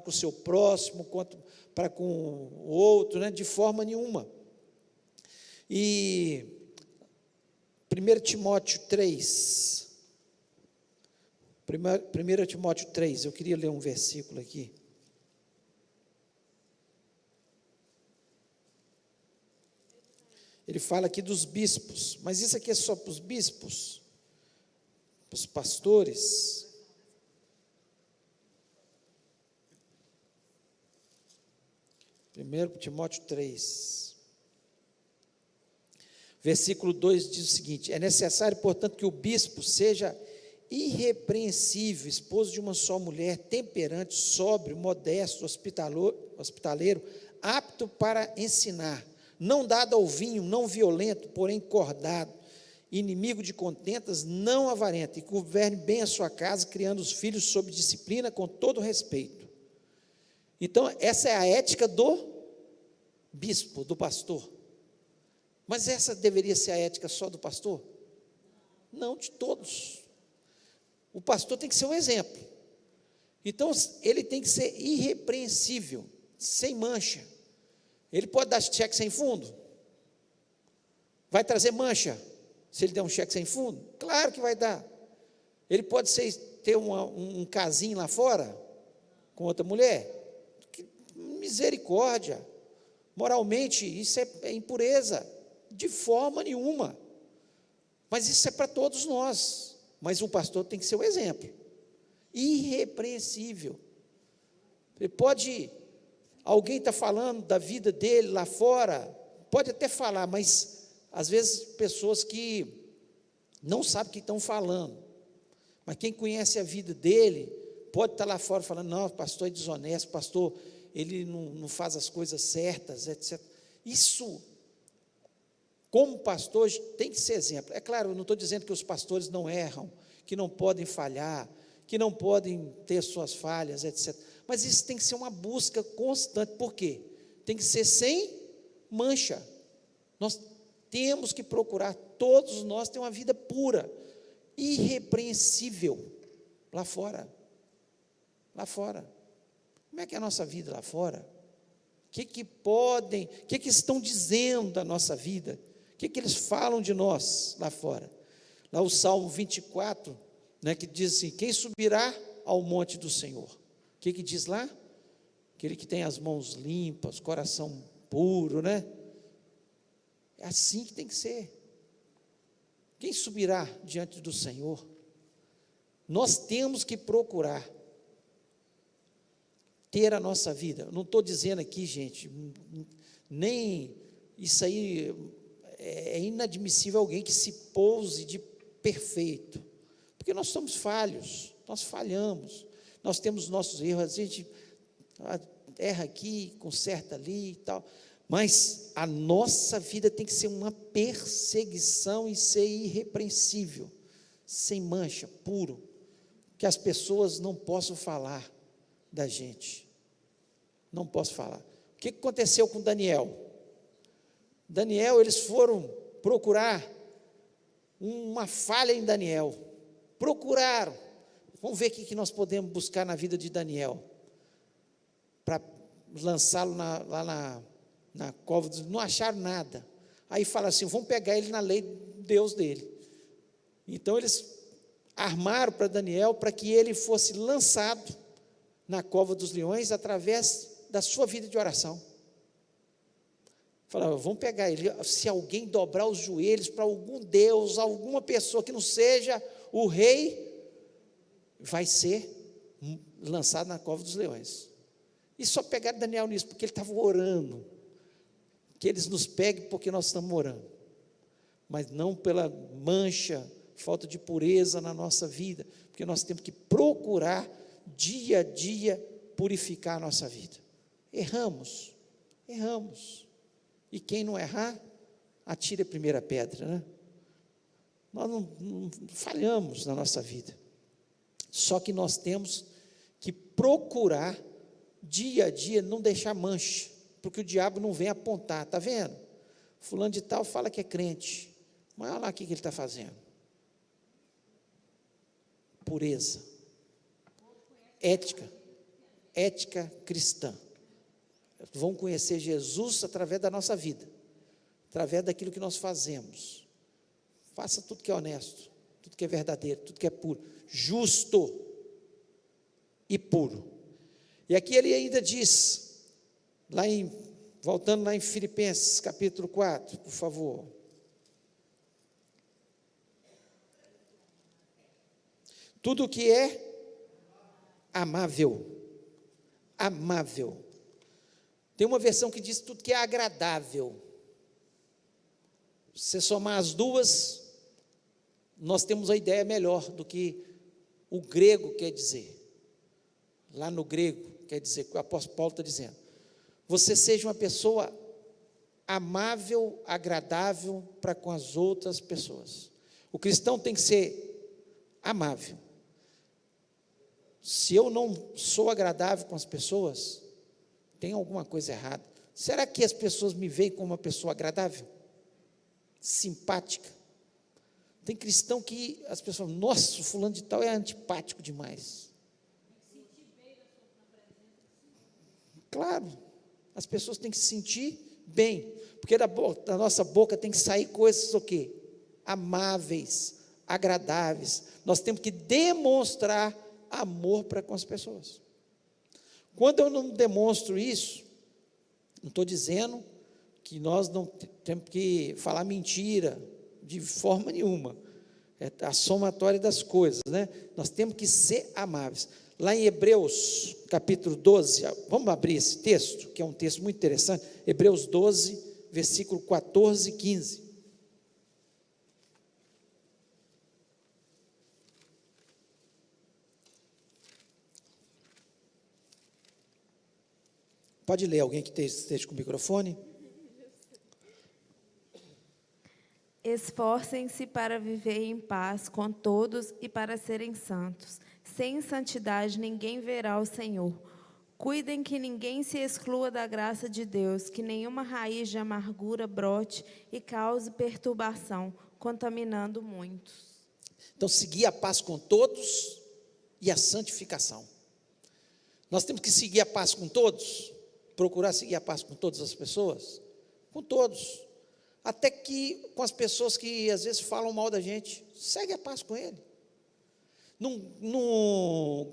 o seu próximo, quanto para com o outro, né, de forma nenhuma. E 1 Timóteo 3, 1 Timóteo 3, eu queria ler um versículo aqui. Ele fala aqui dos bispos, mas isso aqui é só para os bispos, para os pastores. Primeiro Timóteo 3, versículo 2 diz o seguinte: é necessário, portanto, que o bispo seja irrepreensível, esposo de uma só mulher, temperante, sóbrio, modesto, hospitaleiro, apto para ensinar, não dado ao vinho, não violento, porém cordado, inimigo de contentas, não avarento, e governe bem a sua casa, criando os filhos sob disciplina, com todo respeito. Então, essa é a ética do bispo, do pastor. Mas essa deveria ser a ética só do pastor? Não, de todos. O pastor tem que ser um exemplo. Então, ele tem que ser irrepreensível, sem mancha. Ele pode dar cheque sem fundo? Vai trazer mancha se ele der um cheque sem fundo? Claro que vai dar. Ele pode ter um casinho lá fora com outra mulher? Misericórdia. Moralmente, isso é impureza, de forma nenhuma. Mas isso é para todos nós. Mas o pastor tem que ser o exemplo. Irrepreensível. Ele pode, alguém está falando da vida dele lá fora, pode até falar, mas às vezes pessoas que não sabem o que estão falando, mas quem conhece a vida dele, pode estar lá fora falando, não, o pastor é desonesto, o pastor, ele não faz as coisas certas, etc. Isso, como pastor, tem que ser exemplo. É claro, eu não estou dizendo que os pastores não erram, que não podem falhar, que não podem ter suas falhas, etc. Mas isso tem que ser uma busca constante. Por quê? Tem que ser sem mancha. Nós temos que procurar, todos nós, ter uma vida pura, irrepreensível, lá fora. Lá fora. Como é que é a nossa vida lá fora? O que estão dizendo da nossa vida? O que eles falam de nós lá fora? Lá o Salmo 24, né, que diz assim, quem subirá ao monte do Senhor? O que diz lá? Aquele que tem as mãos limpas, coração puro, né? É assim que tem que ser. Quem subirá diante do Senhor? Nós temos que procurar ter a nossa vida. Eu não estou dizendo aqui, gente, nem isso aí é inadmissível alguém que se pouse de perfeito, porque nós somos falhos, nós falhamos, nós temos nossos erros, a gente erra aqui, conserta ali e tal, mas a nossa vida tem que ser uma perseguição e ser irrepreensível, sem mancha, puro, que as pessoas não possam falar da gente, não posso falar. O que aconteceu com Daniel? Daniel, eles foram procurar uma falha em Daniel, procuraram, vamos ver o que nós podemos buscar na vida de Daniel, para lançá-lo lá na cova, não acharam nada, aí fala assim, vamos pegar ele na lei de Deus dele, então eles armaram para Daniel, para que ele fosse lançado na cova dos leões, através da sua vida de oração. Falaram, vamos pegar ele, se alguém dobrar os joelhos para algum Deus, alguma pessoa que não seja o rei, vai ser lançado na cova dos leões. E só pegaram Daniel nisso, porque ele estava orando, que eles nos peguem porque nós estamos orando, mas não pela mancha, falta de pureza na nossa vida, porque nós temos que procurar dia a dia purificar a nossa vida. Erramos, e quem não errar, atire a primeira pedra, né? Nós não falhamos na nossa vida, só que nós temos que procurar dia a dia não deixar mancha, porque o diabo não vem apontar, está vendo? Fulano de tal fala que é crente, mas olha lá o que ele está fazendo. Pureza, ética cristã. Vão conhecer Jesus através da nossa vida, através daquilo que nós fazemos. Faça tudo que é honesto, tudo que é verdadeiro, tudo que é puro, justo e puro. E aqui ele ainda diz, voltando lá em Filipenses capítulo 4, por favor. Tudo que é amável. Tem uma versão que diz tudo que é agradável. Se você somar as duas, nós temos a ideia melhor do que o grego quer dizer. Lá no grego, quer dizer, que o apóstolo Paulo está dizendo, você seja uma pessoa amável, agradável para com as outras pessoas. O cristão tem que ser amável. Se eu não sou agradável com as pessoas, tem alguma coisa errada. Será que as pessoas me veem como uma pessoa agradável? Simpática? Tem cristão que as pessoas falam, nossa, o fulano de tal é antipático demais. Claro, as pessoas têm que se sentir bem, porque da nossa boca tem que sair coisas o quê? Amáveis, agradáveis. Nós temos que demonstrar amor para com as pessoas. Quando eu não demonstro isso, não estou dizendo que nós não temos que falar mentira, de forma nenhuma, é a somatória das coisas, né? Nós temos que ser amáveis. Lá em Hebreus, capítulo 12, vamos abrir esse texto, que é um texto muito interessante, Hebreus 12, versículo 14 e 15. Pode ler, alguém que esteja com o microfone? Esforcem-se para viver em paz com todos e para serem santos. Sem santidade ninguém verá o Senhor. Cuidem que ninguém se exclua da graça de Deus, que nenhuma raiz de amargura brote e cause perturbação, contaminando muitos. Então, seguir a paz com todos e a santificação. Nós temos que seguir a paz com todos, procurar seguir a paz com todas as pessoas, com todos, até que com as pessoas que às vezes falam mal da gente, segue a paz com ele. Não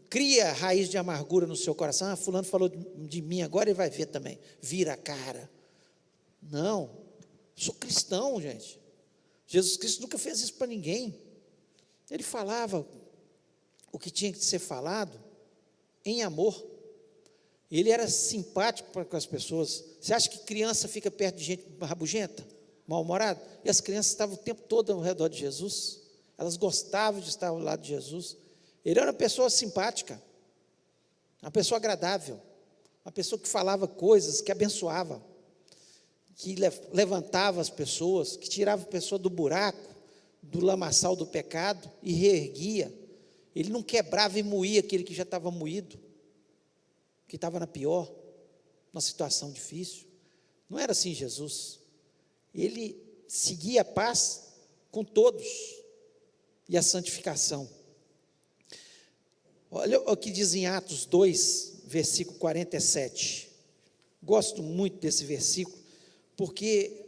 cria raiz de amargura no seu coração, fulano falou de mim, agora ele vai ver também, vira a cara. Não, sou cristão, gente. Jesus Cristo nunca fez isso para ninguém. Ele falava o que tinha que ser falado em amor. Ele era simpático com as pessoas. Você acha que criança fica perto de gente rabugenta, mal-humorada? E as crianças estavam o tempo todo ao redor de Jesus. Elas gostavam de estar ao lado de Jesus. Ele era uma pessoa simpática, uma pessoa agradável, uma pessoa que falava coisas, que abençoava, que levantava as pessoas, que tirava a pessoa do buraco, do lamaçal do pecado e reerguia. Ele não quebrava e moía aquele que já estava moído, que estava na pior, numa situação difícil. Não era assim Jesus. Ele seguia a paz com todos e a santificação. Olha o que diz em Atos 2, versículo 47. Gosto muito desse versículo, porque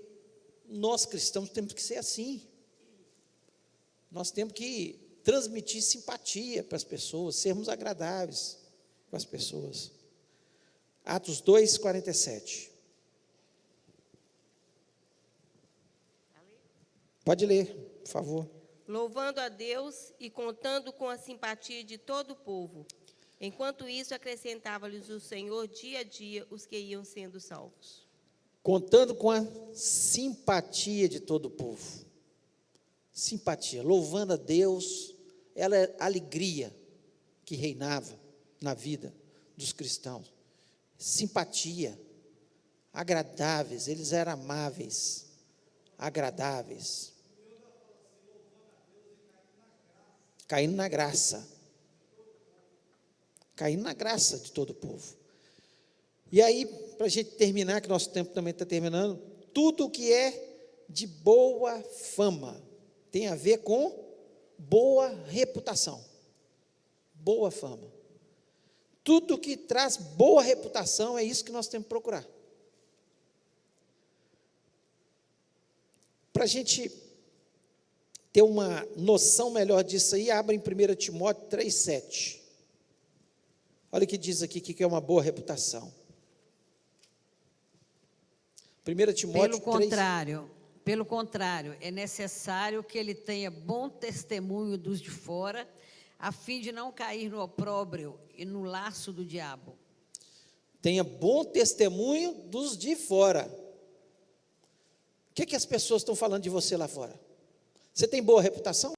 nós cristãos temos que ser assim. Nós temos que transmitir simpatia para as pessoas, sermos agradáveis com as pessoas. Atos 2, 47. Pode ler, por favor. Louvando a Deus e contando com a simpatia de todo o povo. Enquanto isso, acrescentava-lhes o Senhor dia a dia os que iam sendo salvos. Contando com a simpatia de todo o povo. Simpatia, louvando a Deus, ela é a alegria que reinava na vida dos cristãos. Simpatia, agradáveis, eles eram amáveis, agradáveis. Caindo na graça. Caindo na graça de todo o povo. E aí, para a gente terminar, que nosso tempo também está terminando, tudo que é de boa fama tem a ver com boa reputação. Boa fama. Tudo que traz boa reputação é isso que nós temos que procurar. Para a gente ter uma noção melhor disso aí, abra em 1 Timóteo 3,7. Olha o que diz aqui, que é uma boa reputação. 1 Timóteo 3. Pelo contrário, é necessário que ele tenha bom testemunho dos de fora, a fim de não cair no opróbrio e no laço do diabo. Tenha bom testemunho dos de fora. O que as pessoas estão falando de você lá fora? Você tem boa reputação?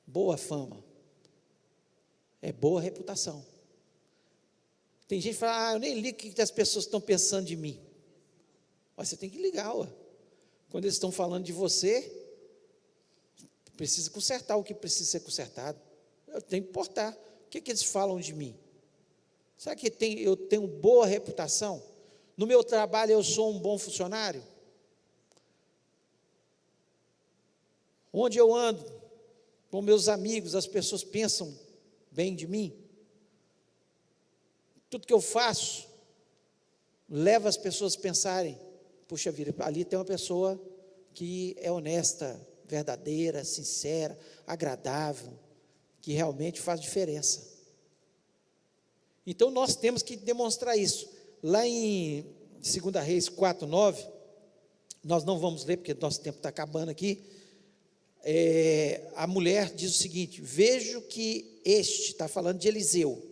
Boa fama. É boa reputação. Tem gente que fala, eu nem ligo o que as pessoas estão pensando de mim. Mas você tem que ligar, ué. Quando eles estão falando de você, precisa consertar o que precisa ser consertado. Eu tenho que importar. O que eles falam de mim? Será que eu tenho boa reputação? No meu trabalho eu sou um bom funcionário? Onde eu ando, com meus amigos, as pessoas pensam bem de mim? Tudo que eu faço leva as pessoas a pensarem, puxa vida, ali tem uma pessoa que é honesta, verdadeira, sincera, agradável, que realmente faz diferença. Então nós temos que demonstrar isso. Lá em 2 Reis 4:9, nós não vamos ler porque nosso tempo está acabando aqui. A mulher diz o seguinte: vejo que está falando de Eliseu,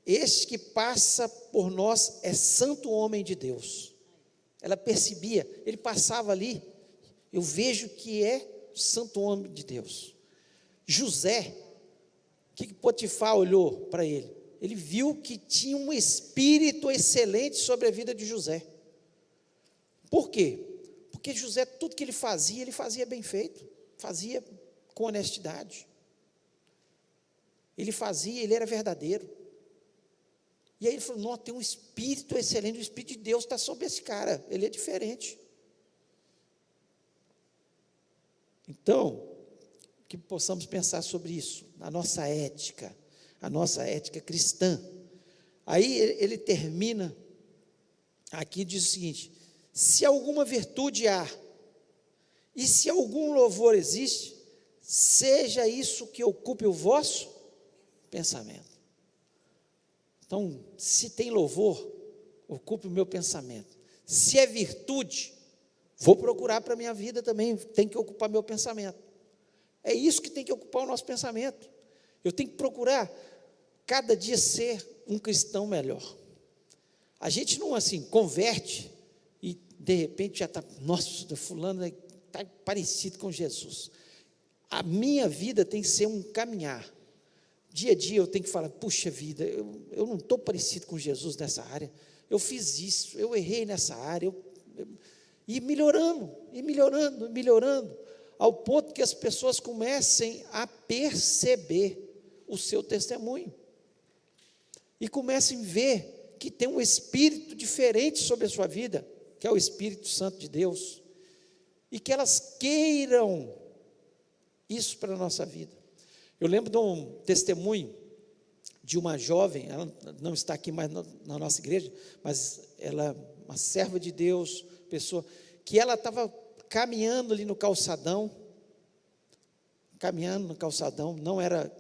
este que passa por nós é santo homem de Deus. Ela percebia, ele passava ali, eu vejo que é santo homem de Deus. José, o que Potifar olhou para ele? Ele viu que tinha um espírito excelente sobre a vida de José. Por quê? Porque José, tudo que ele fazia bem feito, fazia com honestidade. Ele era verdadeiro. E aí ele falou: não, tem um espírito excelente, o Espírito de Deus está sobre esse cara, ele é diferente. Então, que possamos pensar sobre isso, a nossa ética cristã. Aí ele termina aqui, diz o seguinte: se alguma virtude há, e se algum louvor existe, seja isso que ocupe o vosso pensamento. Então, se tem louvor, ocupe o meu pensamento. Se é virtude, vou procurar para a minha vida também, tem que ocupar meu pensamento. É isso que tem que ocupar o nosso pensamento. Eu tenho que procurar cada dia ser um cristão melhor. A gente não assim converte e de repente já está, nossa, fulano está parecido com Jesus. A minha vida tem que ser um caminhar. Dia a dia eu tenho que falar: puxa vida, eu não estou parecido com Jesus nessa área, eu fiz isso, eu errei nessa área, e melhorando, ao ponto que as pessoas comecem a perceber o seu testemunho, e comecem a ver que tem um espírito diferente sobre a sua vida, que é o Espírito Santo de Deus, e que elas queiram isso para a nossa vida. Eu lembro de um testemunho de uma jovem, ela não está aqui mais na nossa igreja, mas ela é uma serva de Deus, pessoa, que ela estava caminhando ali no calçadão, não era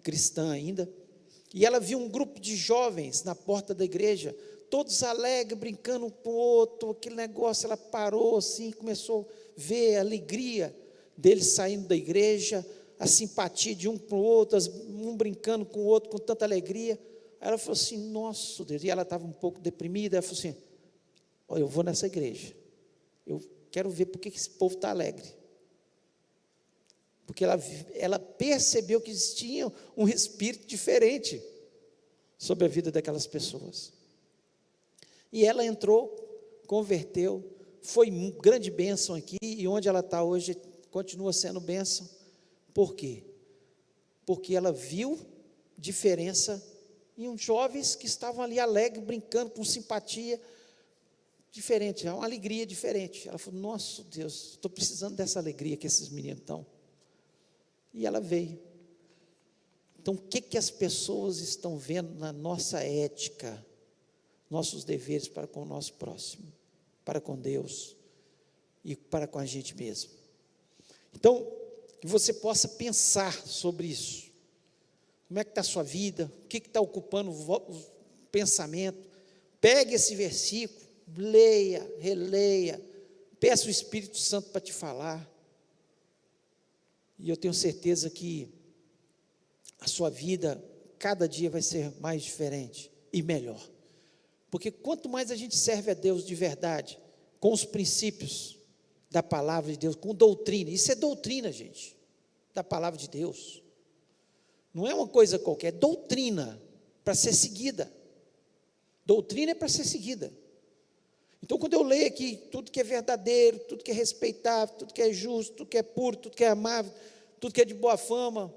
cristã ainda, e ela viu um grupo de jovens na porta da igreja, todos alegres, brincando um com o outro, aquele negócio. Ela parou assim, começou a ver a alegria deles saindo da igreja, a simpatia de um para o outro, um brincando com o outro com tanta alegria. Aí ela falou assim: nossa Deus, e ela estava um pouco deprimida. Ela falou assim: olha, eu vou nessa igreja, eu quero ver porque esse povo está alegre, porque ela percebeu que existia um espírito diferente sobre a vida daquelas pessoas, e ela entrou, converteu, foi grande bênção aqui, e onde ela está hoje, continua sendo bênção. Por quê? Porque ela viu diferença em uns jovens que estavam ali alegres, brincando, com simpatia diferente, uma alegria diferente. Ela falou: nossa Deus, estou precisando dessa alegria que esses meninos estão. E ela veio. Então, o que as pessoas estão vendo na nossa ética, nossos deveres para com o nosso próximo, para com Deus e para com a gente mesmo? Então, que você possa pensar sobre isso. Como é que está a sua vida? O que está ocupando o pensamento? Pegue esse versículo, leia, releia, peça o Espírito Santo para te falar, e eu tenho certeza que a sua vida, cada dia vai ser mais diferente e melhor, porque quanto mais a gente serve a Deus de verdade, com os princípios da palavra de Deus, com doutrina, isso é doutrina, gente, da palavra de Deus, não é uma coisa qualquer, é doutrina para ser seguida. Doutrina é para ser seguida. Então, quando eu leio aqui tudo que é verdadeiro, tudo que é respeitável, tudo que é justo, tudo que é puro, tudo que é amável, tudo que é de boa fama,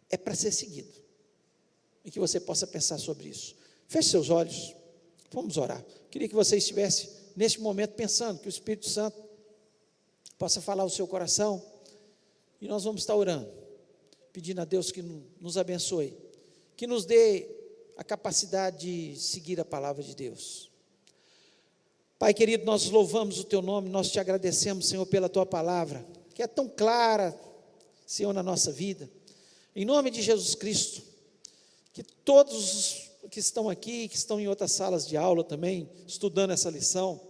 é para ser seguido. E que você possa pensar sobre isso. Feche seus olhos, vamos orar. Queria que você estivesse neste momento pensando que o Espírito Santo possa falar ao seu coração, e nós vamos estar orando, pedindo a Deus que nos abençoe, que nos dê a capacidade de seguir a palavra de Deus. Pai querido, nós louvamos o Teu nome, nós Te agradecemos, Senhor, pela Tua palavra, que é tão clara, Senhor, na nossa vida. Em nome de Jesus Cristo, que todos os que estão aqui, que estão em outras salas de aula também, estudando essa lição,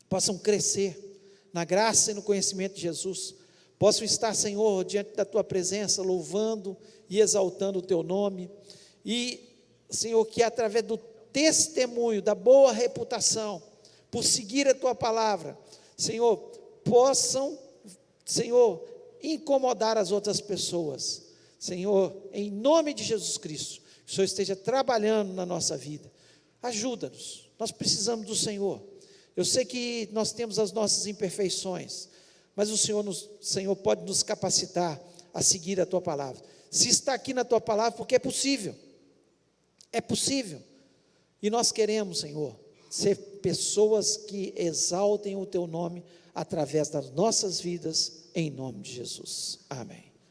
possam crescer na graça e no conhecimento de Jesus, possam estar, Senhor, diante da Tua presença, louvando e exaltando o Teu nome, e, Senhor, que através do testemunho, da boa reputação, por seguir a Tua palavra, Senhor, possam, Senhor, incomodar as outras pessoas. Senhor, em nome de Jesus Cristo, que o Senhor esteja trabalhando na nossa vida. Ajuda-nos, nós precisamos do Senhor. Eu sei que nós temos as nossas imperfeições, mas o Senhor pode nos capacitar a seguir a Tua palavra. Se está aqui na Tua palavra, porque é possível. É possível. E nós queremos, Senhor, ser pessoas que exaltem o Teu nome através das nossas vidas, em nome de Jesus. Amém.